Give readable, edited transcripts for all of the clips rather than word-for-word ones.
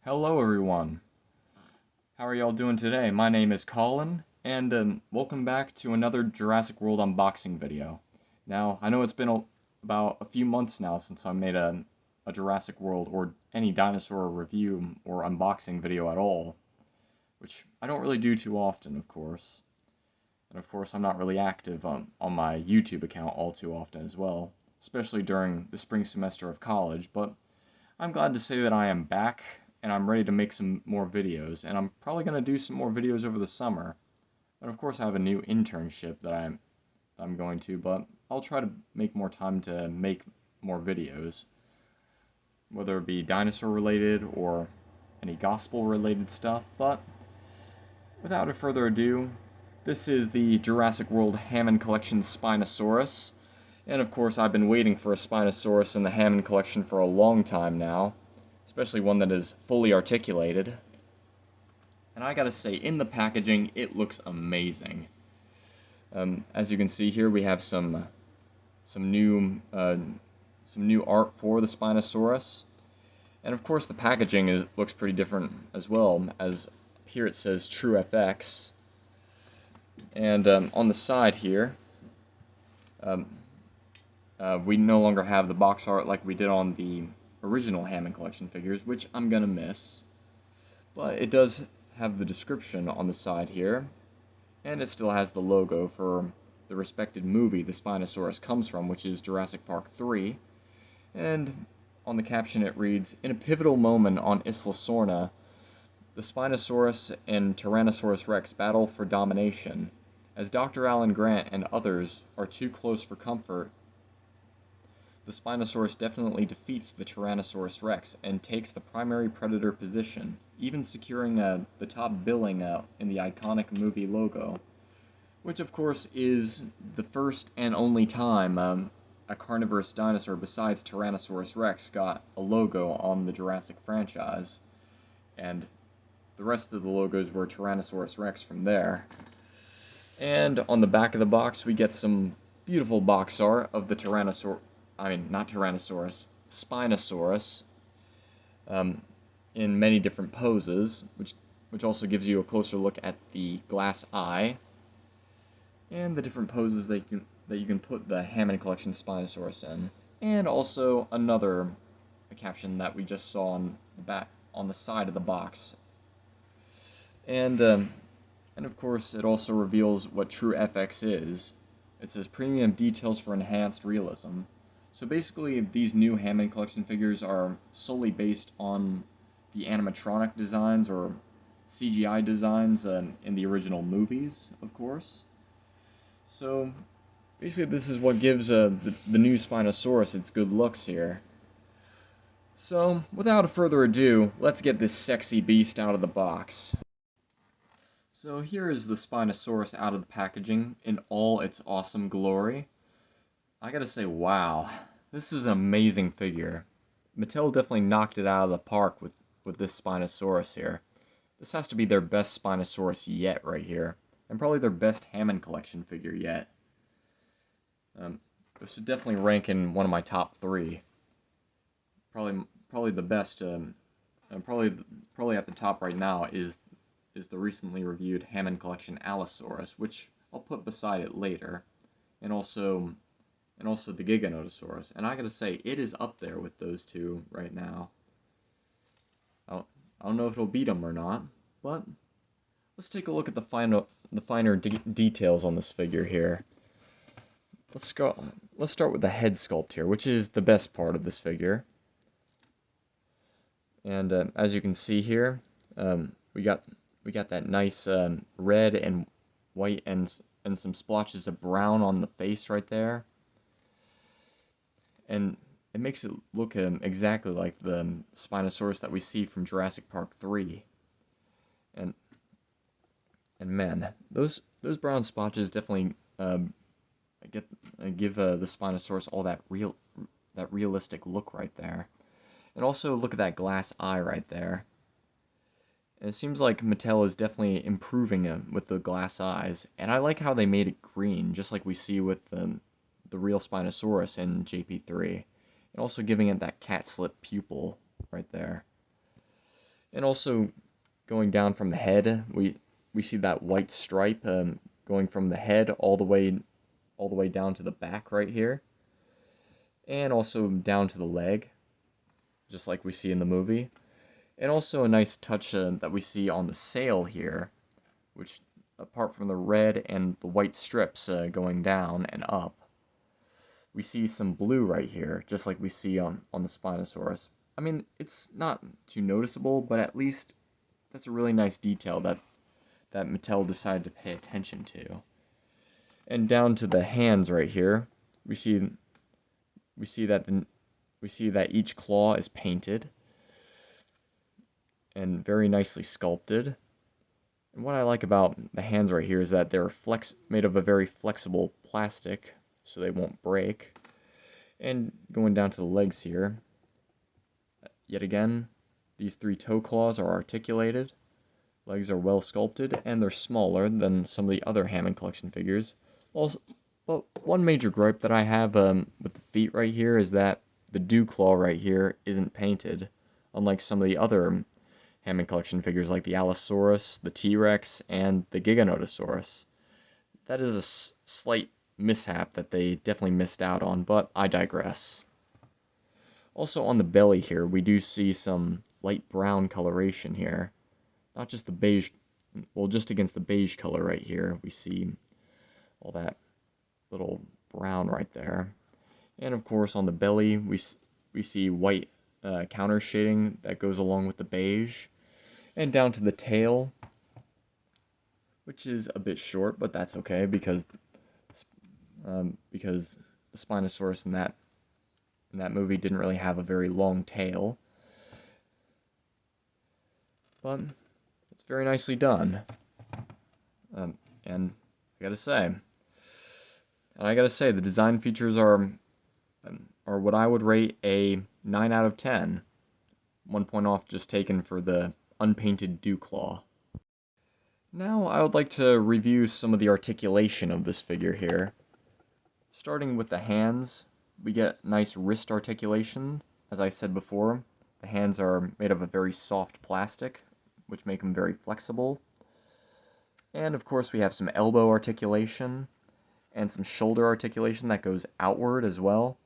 Hello everyone. How are y'all doing today? My name is Colin, and welcome back to another Jurassic World unboxing video. Now, I know it's been about a few months now since I made a Jurassic World or any dinosaur review or unboxing video at all, which I don't really do too often, of course. And of course, I'm not really active on my YouTube account all too often as well, especially during the spring semester of college, but I'm glad to say that I am back, and I'm ready to make some more videos, and I'm probably going to do some more videos over the summer. And of course I have a new internship that I'm going to, but I'll try to make more time to make more videos, whether it be dinosaur related or any gospel related stuff. But without a further ado, this is the Jurassic World Hammond Collection Spinosaurus. And of course, I've been waiting for a Spinosaurus in the Hammond collection for a long time now, especially one that is fully articulated. And I gotta say, in the packaging, it looks amazing. As you can see here, we have some new art for the Spinosaurus, and of course, the packaging looks pretty different as well. As here it says True FX, and on the side here. We no longer have the box art like we did on the original Hammond collection figures, which I'm gonna miss. But it does have the description on the side here, and it still has the logo for the respected movie the Spinosaurus comes from, which is Jurassic Park 3. And on the caption it reads, "In a pivotal moment on Isla Sorna, the Spinosaurus and Tyrannosaurus Rex battle for domination. As Dr. Alan Grant and others are too close for comfort, the Spinosaurus definitely defeats the Tyrannosaurus Rex and takes the primary predator position, even securing the top billing in the iconic movie logo," which of course is the first and only time a carnivorous dinosaur besides Tyrannosaurus Rex got a logo on the Jurassic franchise, and the rest of the logos were Tyrannosaurus Rex from there. And on the back of the box we get some beautiful box art of the Spinosaurus, in many different poses, which also gives you a closer look at the glass eye, and the different poses that you can put the Hammond Collection Spinosaurus in, and also another caption that we just saw on the side of the box. And of course, it also reveals what True FX is. It says premium details for enhanced realism. So basically, these new Hammond collection figures are solely based on the animatronic designs or CGI designs in the original movies, of course. So basically, this is what gives the new Spinosaurus its good looks here. So without further ado, let's get this sexy beast out of the box. So here is the Spinosaurus out of the packaging in all its awesome glory. I gotta say, wow, this is an amazing figure. Mattel definitely knocked it out of the park with this Spinosaurus here. This has to be their best Spinosaurus yet right here, and probably their best Hammond collection figure yet. This is definitely ranking one of my top 3. Probably the best. Probably at the top right now is the recently reviewed Hammond Collection Allosaurus, which I'll put beside it later, and also the Giganotosaurus. And I gotta say, it is up there with those two right now. I don't know if it'll beat them or not, but let's take a look at the finer details on this figure here. Let's start with the head sculpt here, which is the best part of this figure. And as you can see here, we got that nice red and white and some splotches of brown on the face right there. And it makes it look exactly like the Spinosaurus that we see from Jurassic Park 3. And man, those brown splotches definitely give the Spinosaurus all that realistic look right there. And also look at that glass eye right there. And it seems like Mattel is definitely improving him with the glass eyes, and I like how they made it green, just like we see with the real Spinosaurus in JP3, and also giving it that cat slip pupil right there. And also, going down from the head, we see that white stripe going from the head all the way down to the back right here, and also down to the leg, just like we see in the movie. And also a nice touch that we see on the sail here, which, apart from the red and the white strips going down and up, we see some blue right here, just like we see on the Spinosaurus. I mean, it's not too noticeable, but at least that's a really nice detail that Mattel decided to pay attention to. And down to the hands right here, we see that each claw is painted and very nicely sculpted. And what I like about the hands right here is that they're made of a very flexible plastic, so they won't break. And going down to the legs here, yet again, these 3 toe claws are articulated. Legs are well sculpted, and they're smaller than some of the other Hammond collection figures. Also, but one major gripe that I have with the feet right here is that the dew claw right here isn't painted, unlike some of the other Hammond collection figures like the Allosaurus, the T-Rex, and the Giganotosaurus. That is a slight mishap that they definitely missed out on, but I digress. Also on the belly here, we do see some light brown coloration here. Not just the beige, well, just against the beige color right here, we see all that little brown right there. And of course on the belly, we see white counter shading that goes along with the beige. And down to the tail, which is a bit short, but that's okay because the Spinosaurus in that movie didn't really have a very long tail. But it's very nicely done. And I gotta say, the design features are what I would rate a 9 out of 10. 1 point off just taken for the unpainted dew claw. Now I would like to review some of the articulation of this figure here. Starting with the hands, we get nice wrist articulation. As I said before, the hands are made of a very soft plastic, which make them very flexible. And of course we have some elbow articulation and some shoulder articulation that goes outward as well.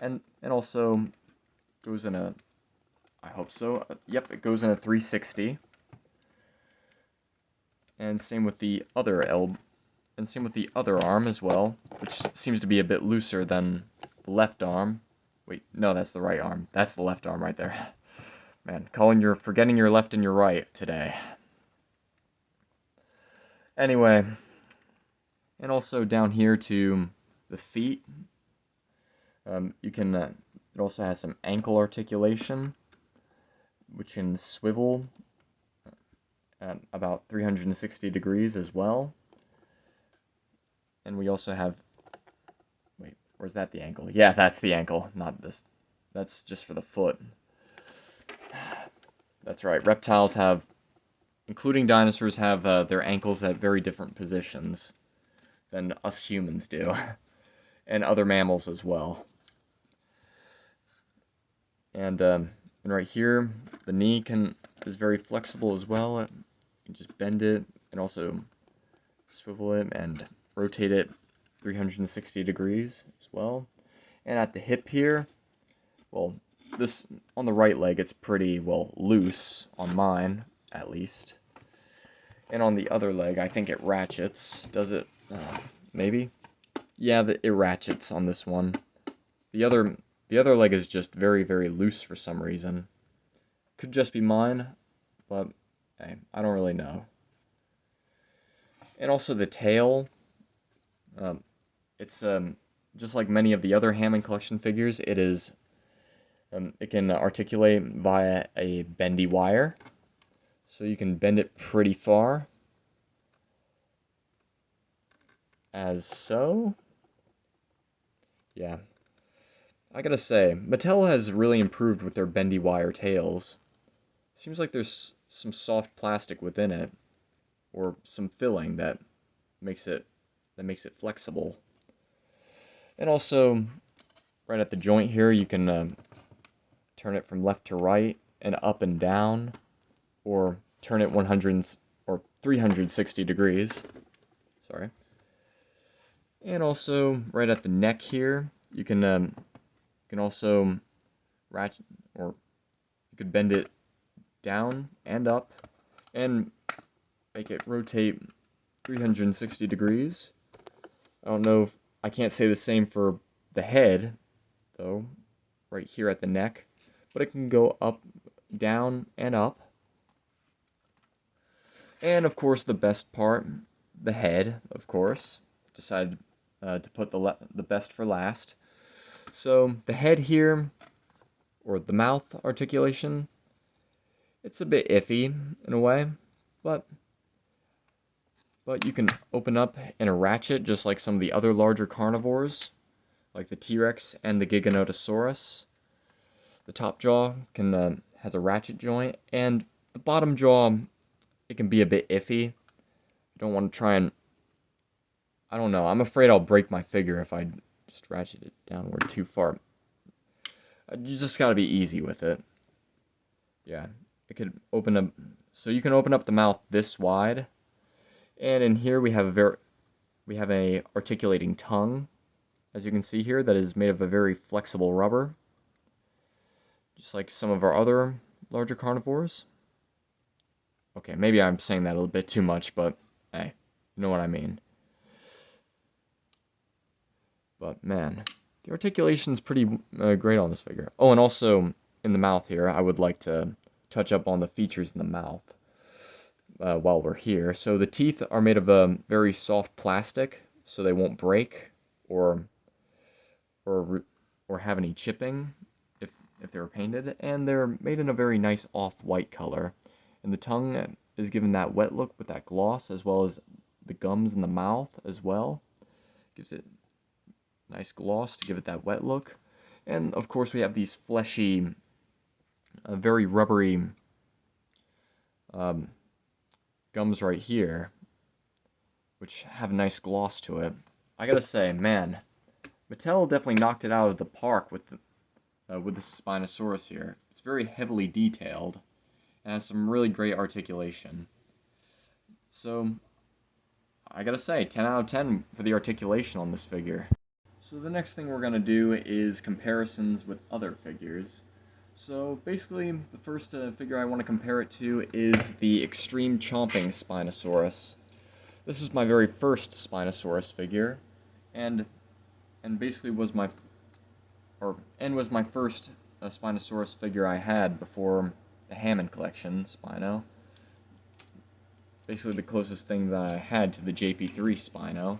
And also goes in a, I hope so, yep, it goes in a 360. And same with the other arm as well, which seems to be a bit looser than the left arm. Wait, no, that's the right arm. That's the left arm right there. Man, Colin, you're forgetting your left and your right today. Anyway, and also down here to the feet, it also has some ankle articulation, which can swivel at about 360 degrees as well. And we also have, wait, where's that the ankle? Yeah, that's the ankle, not this. That's just for the foot. That's right, reptiles have, including dinosaurs, have their ankles at very different positions than us humans do, and other mammals as well. And right here, the knee is very flexible as well. You can just bend it and also swivel it and rotate it 360 degrees as well. And at the hip here, well, this on the right leg, it's pretty, well, loose on mine, at least. And on the other leg, I think it ratchets. Does it? Maybe? Yeah, it ratchets on this one. The other leg is just very, very loose for some reason. Could just be mine, but hey, I don't really know. And also the tail. It's just like many of the other Hammond collection figures, it can articulate via a bendy wire. So you can bend it pretty far. As so. Yeah. I gotta say, Mattel has really improved with their bendy wire tails. Seems like there's some soft plastic within it, or some filling that makes it flexible. And also, right at the joint here, you can turn it from left to right and up and down or turn it 100 or 360 degrees. Sorry. And also right at the neck here, you can also ratchet, or you could bend it down and up and make it rotate 360 degrees. I don't know if I can't say the same for the head though, right here at the neck, but it can go up, down, and up. And of course the best part, the head, of course. Decided to put the best for last. So the head here, or the mouth articulation, it's a bit iffy in a way, but you can open up in a ratchet just like some of the other larger carnivores, like the T-Rex and the Giganotosaurus. The top jaw has a ratchet joint, and the bottom jaw, it can be a bit iffy. You don't want to try and, I don't know, I'm afraid I'll break my figure if I just ratchet it downward too far. You just gotta be easy with it. Yeah, it could open up, so you can open up the mouth this wide, and in here we have a articulating tongue, as you can see here, that is made of a very flexible rubber, just like some of our other larger carnivores. Okay, maybe I'm saying that a little bit too much, but hey, you know what I mean. But man, the articulation's pretty great on this figure. Oh, and also in the mouth here, I would like to touch up on the features in the mouth while we're here. So the teeth are made of a very soft plastic, so they won't break or have any chipping if they're painted, and they're made in a very nice off-white color. And the tongue is given that wet look with that gloss, as well as the gums in the mouth as well. Gives it nice gloss to give it that wet look. And of course we have these fleshy, very rubbery gums right here, which have a nice gloss to it. I gotta say, man, Mattel definitely knocked it out of the park with the Spinosaurus here. It's very heavily detailed and has some really great articulation. So, I gotta say, 10 out of 10 for the articulation on this figure. So the next thing we're gonna do is comparisons with other figures. So basically, the first figure I want to compare it to is the Extreme Chomping Spinosaurus. This is my very first Spinosaurus figure, and basically was my first Spinosaurus figure I had before the Hammond collection Spino. Basically the closest thing that I had to the JP3 Spino.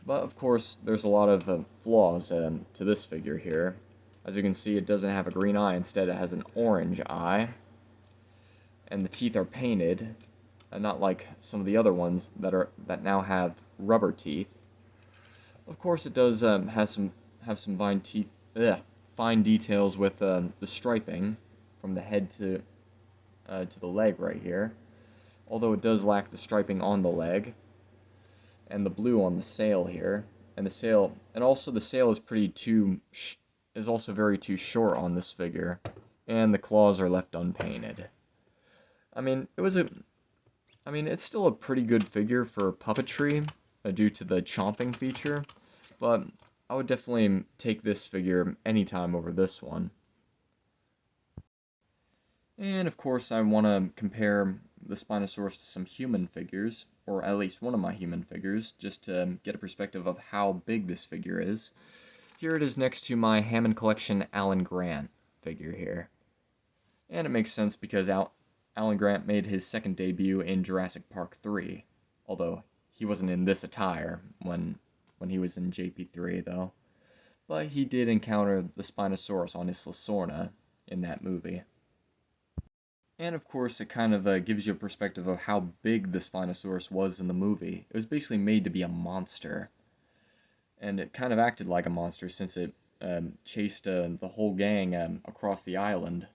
But of course, there's a lot of flaws to this figure here. As you can see, it doesn't have a green eye, instead it has an orange eye. And the teeth are painted, not like some of the other ones that now have rubber teeth. Of course, it does have some fine details with the striping from the head to the leg right here. Although it does lack the striping on the leg and the blue on the sail here, and also the sail is also very too short on this figure, and the claws are left unpainted. I mean, it's still a pretty good figure for puppetry due to the chomping feature, but I would definitely take this figure anytime over this one. And of course, I want to compare the Spinosaurus to some human figures, or at least one of my human figures, just to get a perspective of how big this figure is. Here it is next to my Hammond Collection Alan Grant figure here. And it makes sense because Alan Grant made his second debut in Jurassic Park 3, although he wasn't in this attire when he was in JP3 though. But he did encounter the Spinosaurus on Isla Sorna in that movie. And of course, it kind of gives you a perspective of how big the Spinosaurus was in the movie. It was basically made to be a monster. And it kind of acted like a monster since it chased the whole gang across the island.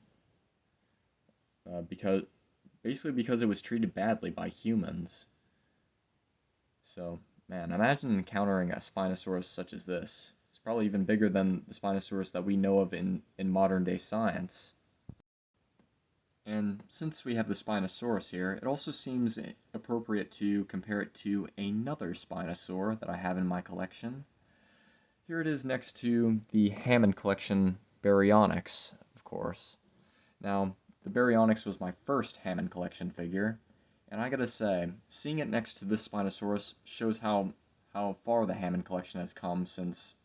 Because it was treated badly by humans. So, man, imagine encountering a Spinosaurus such as this. It's probably even bigger than the Spinosaurus that we know of in modern day science. And since we have the Spinosaurus here, it also seems appropriate to compare it to another Spinosaur that I have in my collection. Here it is next to the Hammond collection Baryonyx, of course. Now, the Baryonyx was my first Hammond collection figure, and I gotta say, seeing it next to this Spinosaurus shows how far the Hammond collection has come since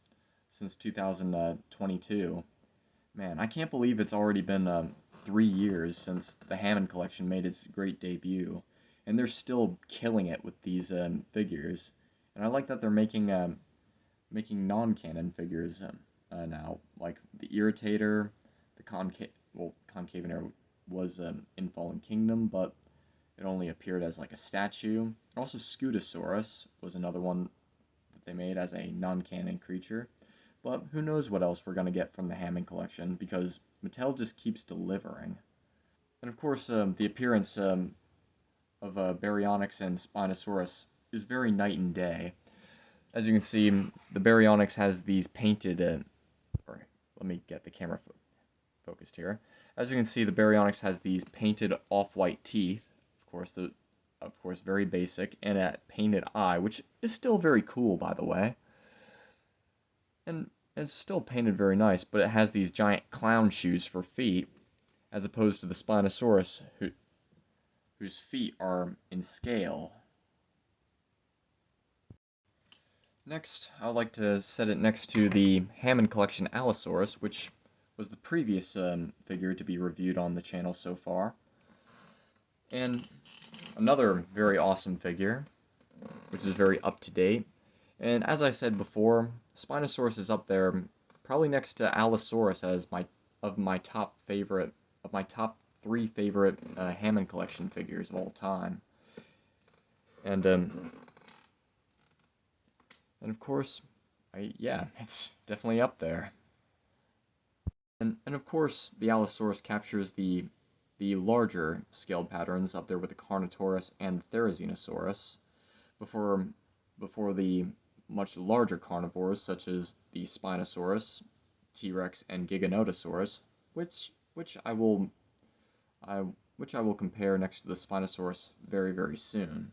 2022. Man, I can't believe it's already been 3 years since the Hammond collection made its great debut, and they're still killing it with these figures. And I like that they're making non-canon figures now, like the Irritator, the Concavenator was in Fallen Kingdom, but it only appeared as like a statue. And also Spinosaurus was another one that they made as a non-canon creature. But who knows what else we're going to get from the Hammond collection, because Mattel just keeps delivering. And of course, the appearance of Baryonyx and Spinosaurus is very night and day. As you can see, the Baryonyx has these painted, or let me get the camera focused here. As you can see, the Baryonyx has these painted off-white teeth, of course, very basic, and a painted eye, which is still very cool, by the way. And it's still painted very nice, but it has these giant clown shoes for feet, as opposed to the Spinosaurus, whose feet are in scale. Next, I would like to set it next to the Hammond Collection Allosaurus, which was the previous figure to be reviewed on the channel so far. And another very awesome figure, which is very up-to-date. And as I said before, Spinosaurus is up there, probably next to Allosaurus as my top 3 favorite Hammond Collection figures of all time. And of course, yeah, it's definitely up there. And of course, the Allosaurus captures the larger scaled patterns up there with the Carnotaurus and Therizinosaurus, before the much larger carnivores such as the Spinosaurus, T-Rex, and Giganotosaurus, which I will compare next to the Spinosaurus very, very soon.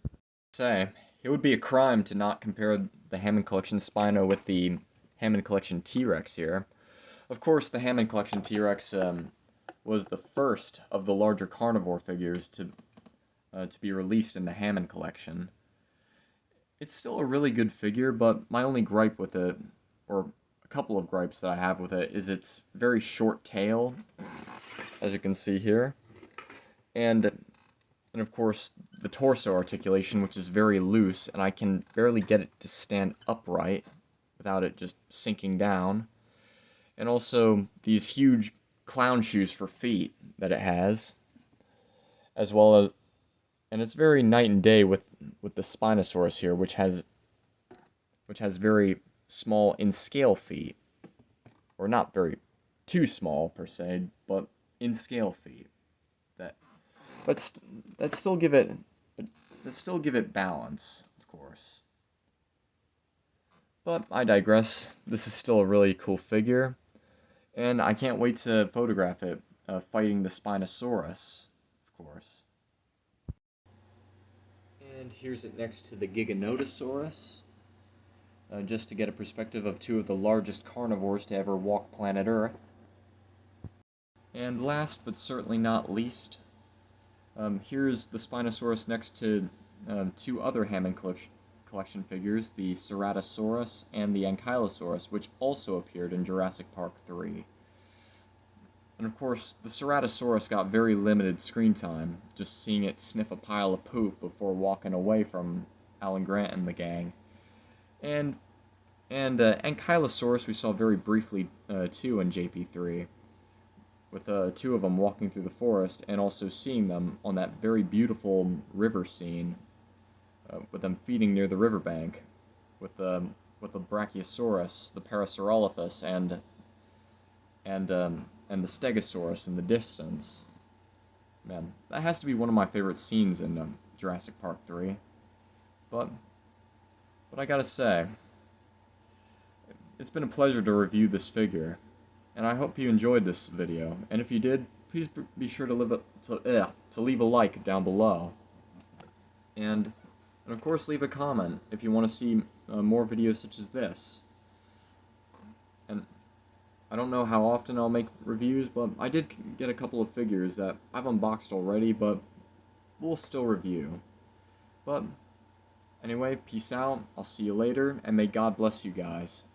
It would be a crime to not compare the Hammond Collection Spino with the Hammond Collection T-Rex here. Of course, the Hammond Collection T-Rex was the first of the larger carnivore figures to be released in the Hammond Collection. It's still a really good figure, but my only gripe with it, or a couple of gripes that I have with it, is its very short tail, as you can see here, and of course the torso articulation, which is very loose, and I can barely get it to stand upright without it just sinking down. And also these huge clown shoes for feet that it has, as well as, and it's very night and day with the Spinosaurus here, which has very small in scale feet, or not very too small per se, but in scale feet. That still give it balance, of course. But I digress. This is still a really cool figure, and I can't wait to photograph it fighting the Spinosaurus, of course. And here's it next to the Giganotosaurus, just to get a perspective of 2 of the largest carnivores to ever walk planet Earth. And last but certainly not least, here's the Spinosaurus next to 2 other Hammond Collection figures, the Ceratosaurus and the Ankylosaurus, which also appeared in Jurassic Park 3. And of course, the Ceratosaurus got very limited screen time, just seeing it sniff a pile of poop before walking away from Alan Grant and the gang. And Ankylosaurus we saw very briefly too in JP3, with 2 of them walking through the forest, and also seeing them on that very beautiful river scene, with them feeding near the riverbank, with the Brachiosaurus, the Parasaurolophus, and the Stegosaurus in the distance. Man, that has to be one of my favorite scenes in Jurassic Park 3. But I gotta say, it's been a pleasure to review this figure, and I hope you enjoyed this video, and if you did, please be sure to leave a like down below. And of course, leave a comment if you want to see more videos such as this. And I don't know how often I'll make reviews, but I did get a couple of figures that I've unboxed already, but we'll still review. But anyway, peace out, I'll see you later, and may God bless you guys.